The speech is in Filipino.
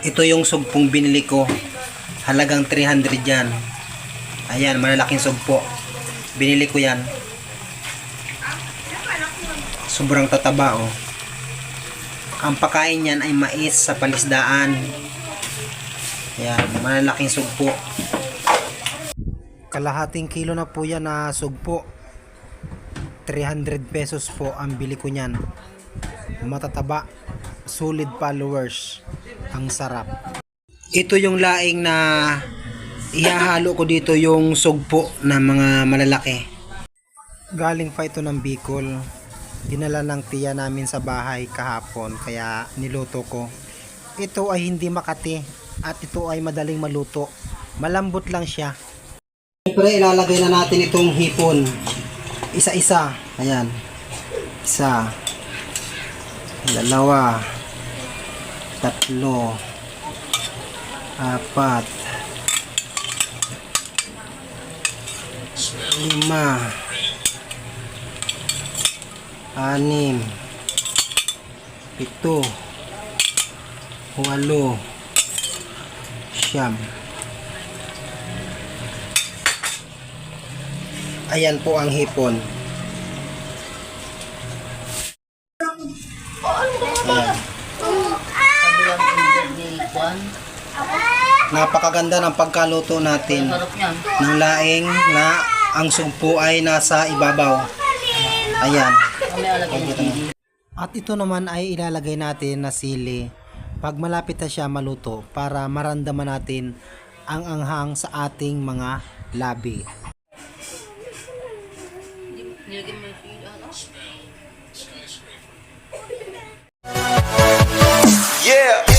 Ito yung sugpong binili ko. Halagang 300 yan. Ayan, malalaking sugpo. Binili ko yan. Sobrang tataba, oh. Ang pagkain yan ay mais sa palisdaan. Ayan, malalaking sugpo. Kalahating kilo na po yan na sugpo. 300 pesos po ang bili ko niyan. Matataba. Solid followers. Ang sarap. Ito yung laing na ihahalo ko dito, yung sugpo na mga malalaki. Galing pa ito ng Bicol. Dinala ng tiya namin sa bahay kahapon, kaya niluto ko. Ito ay hindi makati at ito ay madaling maluto. Malambot lang siya. Siyempre ilalagay na natin itong hipon. Isa-isa. Ayan. Isa. Dalawa. Tatlo. Apat. Lima. Anim. Pito. Walo. Siyam. Ayan po ang hipon. Ayan. Napakaganda ng pagkaluto natin ng laing na ang sugpo ay nasa ibabaw. Ayan. At ito naman ay ilalagay natin na sili pag malapit na siya maluto para maramdaman natin ang anghang sa ating mga labi. Yeah.